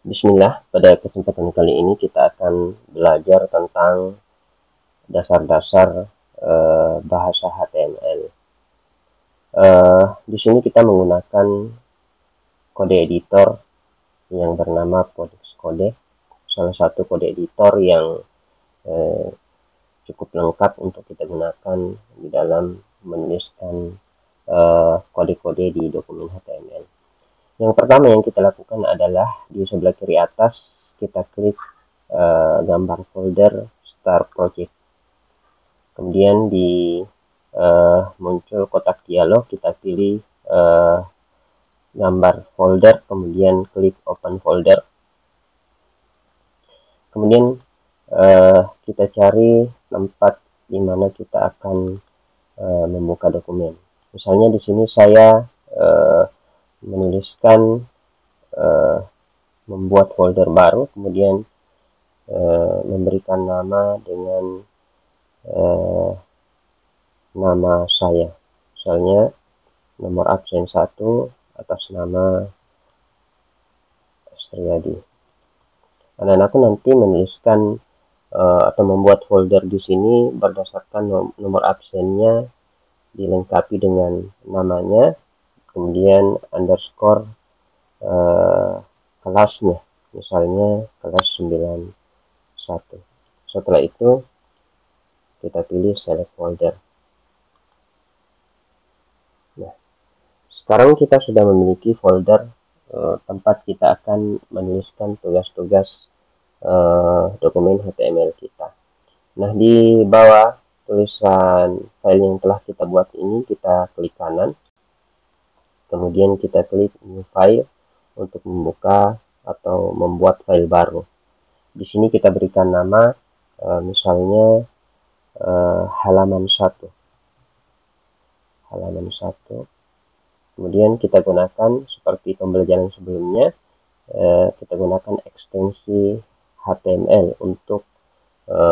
Bismillah, pada kesempatan kali ini kita akan belajar tentang dasar-dasar bahasa HTML. Di sini kita menggunakan kode editor yang bernama Codex Code, salah satu kode editor yang cukup lengkap untuk kita gunakan di dalam menuliskan kode-kode di dokumen HTML. Yang pertama yang kita lakukan adalah di sebelah kiri atas kita klik gambar folder Start Project. Kemudian di muncul kotak dialog, kita pilih gambar folder, kemudian klik Open Folder. Kemudian kita cari tempat di mana kita akan membuka dokumen. Misalnya di sini saya menuliskan membuat folder baru, kemudian memberikan nama dengan nama saya, misalnya nomor absen 1 atas nama Astriadi. Anak-anakku nanti menuliskan atau membuat folder di sini berdasarkan nomor absennya, dilengkapi dengan namanya, kemudian underscore kelasnya, misalnya kelas 91. Setelah itu kita pilih select folder. Nah, sekarang kita sudah memiliki folder tempat kita akan menuliskan tugas-tugas dokumen HTML kita. Nah, di bawah tulisan file yang telah kita buat ini, kita klik kanan, kemudian kita klik new file untuk membuka atau membuat file baru. Di sini kita berikan nama misalnya halaman 1. Kemudian kita gunakan seperti pembelajaran sebelumnya, kita gunakan ekstensi HTML untuk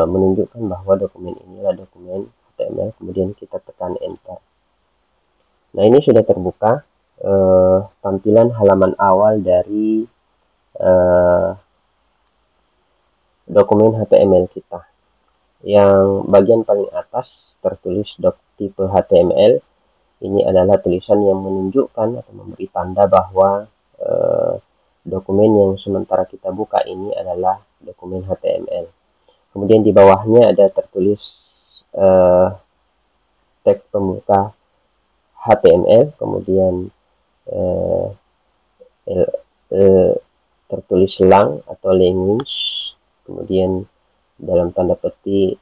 menunjukkan bahwa dokumen inilah dokumen HTML, kemudian kita tekan enter. Nah, ini sudah terbuka tampilan halaman awal dari dokumen HTML kita. Yang bagian paling atas tertulis tipe HTML. Ini adalah tulisan yang menunjukkan atau memberi tanda bahwa dokumen yang sementara kita buka ini adalah dokumen HTML. Kemudian di bawahnya ada tertulis tag pembuka HTML, kemudian tertulis lang atau language, kemudian dalam tanda petik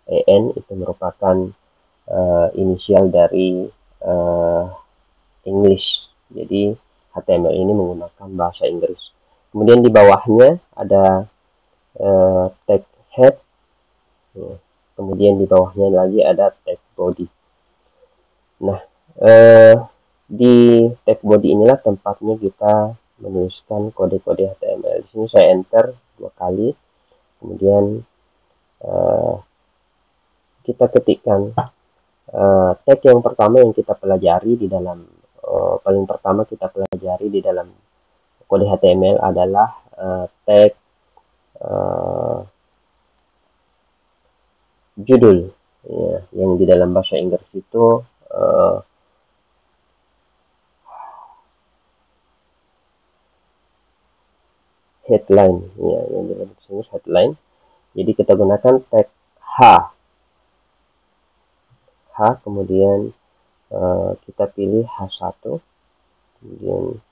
EN itu merupakan inisial dari English. Jadi HTML ini menggunakan bahasa Inggris. Kemudian di bawahnya ada tag head. Kemudian di bawahnya lagi ada tag body. Nah, di tag body inilah tempatnya kita menuliskan kode-kode HTML. Di sini saya enter 2 kali. Kemudian kita ketikkan tag yang pertama yang kita pelajari di dalam paling pertama kita pelajari di dalam kode HTML adalah tag judul, ya, yang di dalam bahasa Inggris itu headline, ya, yang di dalam bahasa Inggris headline. Jadi kita gunakan tag H, kemudian kita pilih H1, kemudian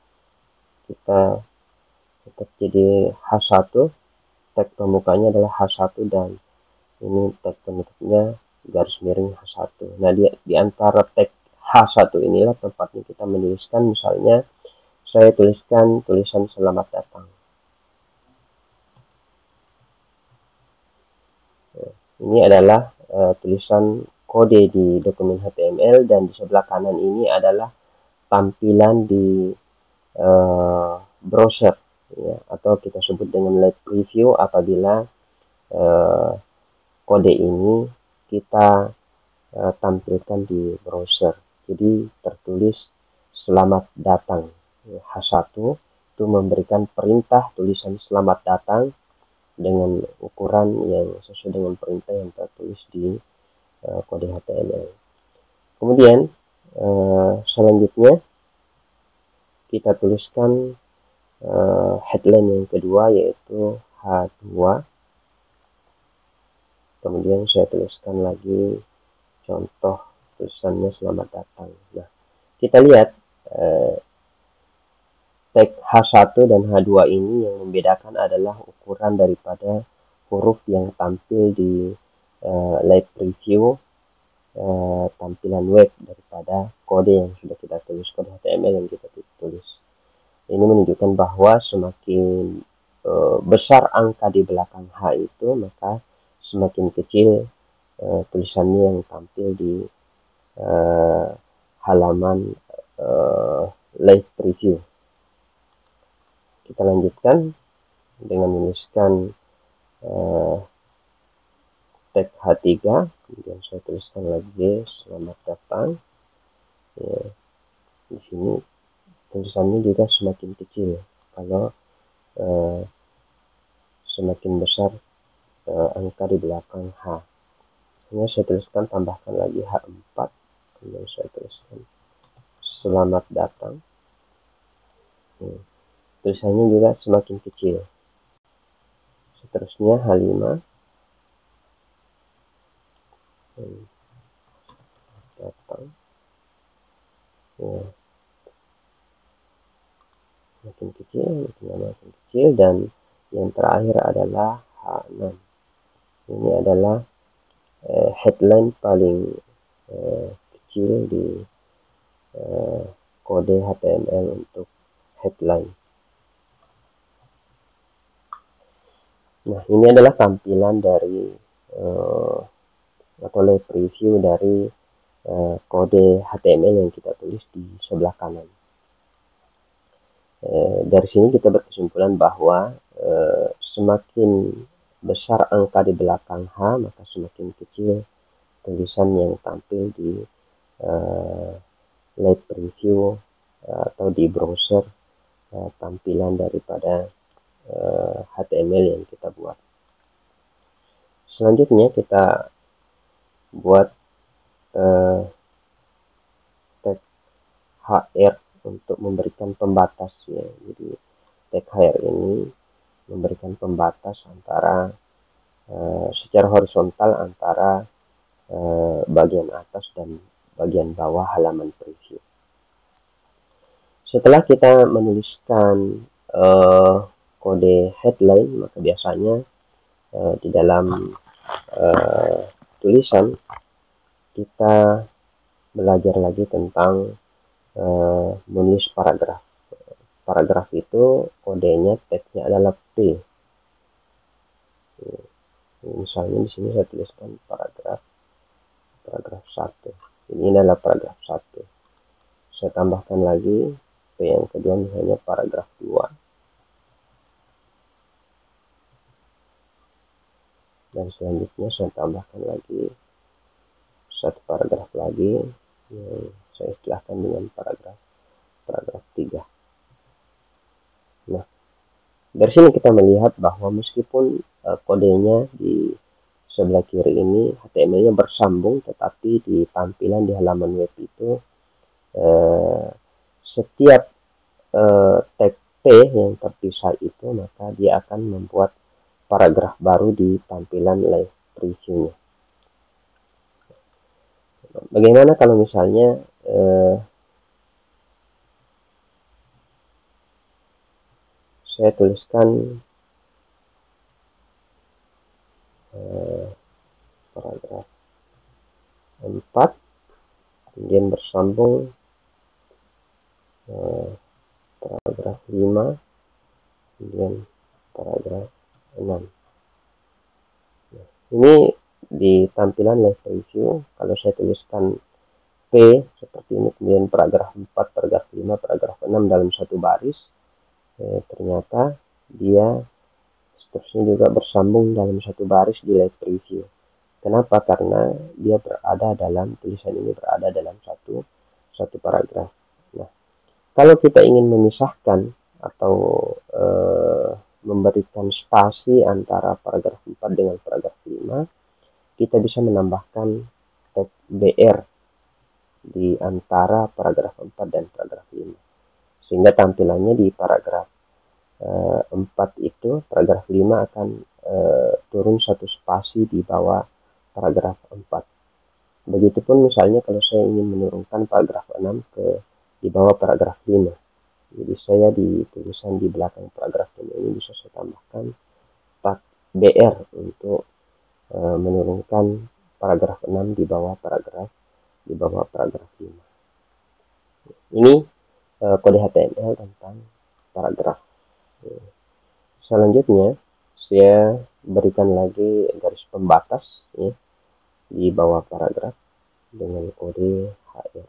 kita tetap jadi H1, tag pembukanya adalah H1, dan ini tag penutupnya garis miring H1. Nah, di antara tag H1 inilah tempatnya kita menuliskan, misalnya saya tuliskan tulisan selamat datang. Ini adalah tulisan kode di dokumen HTML, dan di sebelah kanan ini adalah tampilan di browser, ya, atau kita sebut dengan live preview apabila kode ini kita tampilkan di browser. Jadi tertulis selamat datang, H1, yaitu memberikan perintah tulisan selamat datang dengan ukuran yang sesuai dengan perintah yang tertulis di kode HTML. Kemudian selanjutnya kita tuliskan headline yang kedua, yaitu H2. Kemudian saya tuliskan lagi contoh tulisannya selamat datang. Nah, kita lihat tag H1 dan H2 ini yang membedakan adalah ukuran daripada huruf yang tampil di live preview tampilan web daripada kode yang sudah kita tulis, kode HTML yang kita tulis. Ini menunjukkan bahwa semakin besar angka di belakang H itu, maka semakin kecil tulisannya yang tampil di halaman live preview. Kita lanjutkan dengan menuliskan tag H3, kemudian saya tuliskan lagi selamat datang. Ya, di sini tulisannya juga semakin kecil kalau semakin besar angka di belakang H. Kemudian saya tuliskan, tambahkan lagi H4, kemudian saya tuliskan selamat datang. Tulisannya juga semakin kecil. Seterusnya H5, datang. Makin kecil, makin kecil, dan yang terakhir adalah H6. Ini adalah headline paling kecil di kode HTML untuk headline. Nah, ini adalah tampilan dari atau live preview dari kode HTML yang kita tulis di sebelah kanan. Dari sini kita berkesimpulan bahwa semakin besar angka di belakang H, maka semakin kecil tulisan yang tampil di live preview atau di browser tampilan daripada HTML yang kita buat. Selanjutnya kita buat tag HR untuk memberikan pembatas ya. Jadi tag HR ini memberikan pembatas antara secara horizontal antara bagian atas dan bagian bawah halaman preview. Setelah kita menuliskan kode headline, maka biasanya di dalam tulisan kita belajar lagi tentang menulis paragraf. Paragraf itu kodenya, tagnya adalah P. Misalnya di sini saya tuliskan paragraf 1. Ini adalah paragraf 1. Saya tambahkan lagi P yang kedua, misalnya paragraf 2. Dan selanjutnya saya tambahkan lagi satu paragraf lagi yang saya istilahkan dengan paragraf 3. Nah, dari sini kita melihat bahwa meskipun kodenya di sebelah kiri ini HTML-nya bersambung, tetapi di tampilan di halaman web itu setiap tag P yang terpisah itu, maka dia akan membuat paragraf baru di tampilan live preview-nya. Bagaimana kalau misalnya saya tuliskan paragraf 4, kemudian bersambung paragraf 5, kemudian paragraf 6. Nah, ini di tampilan live preview, kalau saya tuliskan P seperti ini, kemudian paragraf 4, paragraf 5, paragraf 6 dalam satu baris, ternyata dia seterusnya juga bersambung dalam satu baris di live preview. Kenapa? Karena dia berada dalam, tulisan ini berada dalam satu paragraf. Nah, kalau kita ingin memisahkan atau memberikan spasi antara paragraf 4 dengan paragraf 5, kita bisa menambahkan tag BR di antara paragraf 4 dan paragraf 5. Sehingga tampilannya di paragraf 4 itu, paragraf 5 akan turun satu spasi di bawah paragraf 4. Begitupun misalnya kalau saya ingin menurunkan paragraf 6 di bawah paragraf 5. Jadi saya di tulisan di belakang paragraf 5 ini bisa saya tambahkan tag BR untuk menurunkan paragraf 6 di bawah paragraf 5. Ini kode HTML tentang paragraf. Selanjutnya saya berikan lagi garis pembatas ya, di bawah paragraf dengan kode HR.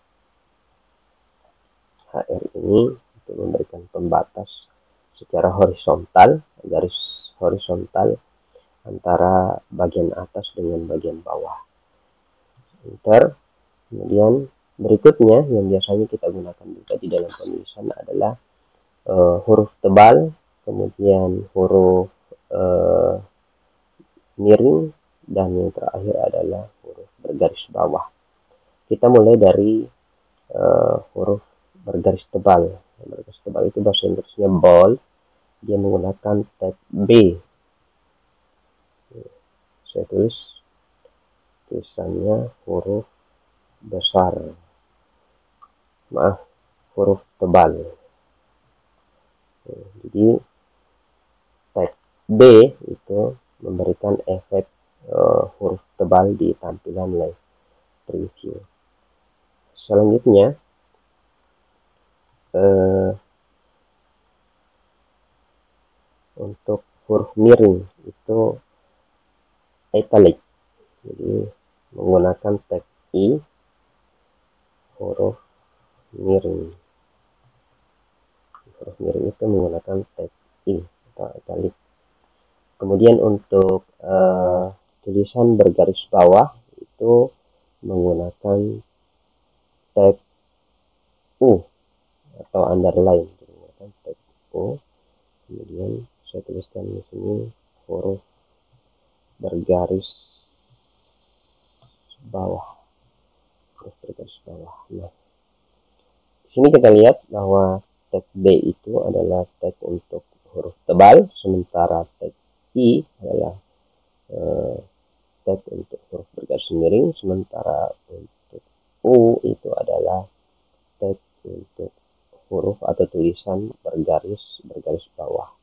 HR ini untuk memberikan pembatas secara horizontal, garis horizontal antara bagian atas dengan bagian bawah. Enter. Kemudian berikutnya yang biasanya kita gunakan juga di dalam penulisan adalah huruf tebal, kemudian huruf miring, dan yang terakhir adalah huruf bergaris bawah. Kita mulai dari huruf bergaris tebal. Bergaris tebal itu bahasa Inggrisnya bold. Dia menggunakan tag B. Saya tulis tulisannya huruf besar. Maaf, huruf tebal. Jadi tag B itu memberikan efek huruf tebal di tampilan live preview. Selanjutnya untuk huruf miring itu italic. Jadi menggunakan tag I, huruf miring. Huruf miring itu menggunakan tag I atau italic. Kemudian untuk tulisan bergaris bawah itu menggunakan tag U atau underline. Menggunakan tag U. Kemudian saya tuliskan di sini huruf bergaris bawah. Huruf bergaris bawah. Nah, di sini kita lihat bahwa tag B itu adalah tag untuk huruf tebal, sementara tag I adalah tag untuk huruf bergaris miring, sementara untuk U itu adalah tag untuk huruf atau tulisan bergaris bawah.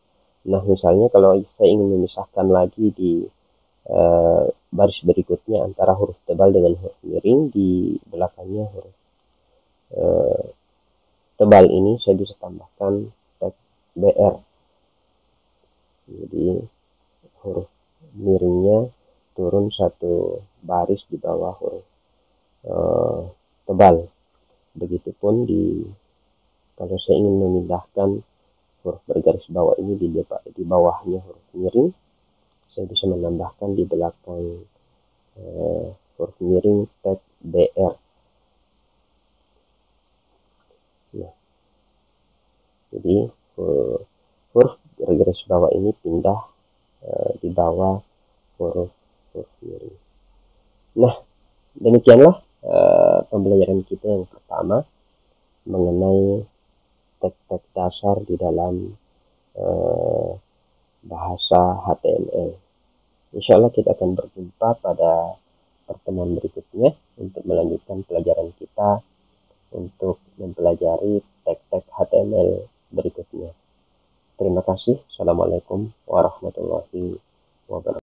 Nah, misalnya kalau saya ingin memisahkan lagi di baris berikutnya antara huruf tebal dengan huruf miring, di belakangnya huruf tebal ini saya bisa tambahkan tag BR. Jadi huruf miringnya turun satu baris di bawah huruf tebal. Begitupun kalau saya ingin memindahkan huruf bergaris bawah ini di bawahnya huruf miring, saya bisa menambahkan di belakang huruf miring tag BR. Nah, jadi huruf bergaris bawah ini pindah di bawah huruf miring. Nah, demikianlah pembelajaran kita yang pertama mengenai tag-tag dasar di dalam bahasa HTML. Insya Allah kita akan berjumpa pada pertemuan berikutnya untuk melanjutkan pelajaran kita untuk mempelajari tag-tag HTML berikutnya. Terima kasih. Assalamualaikum warahmatullahi wabarakatuh.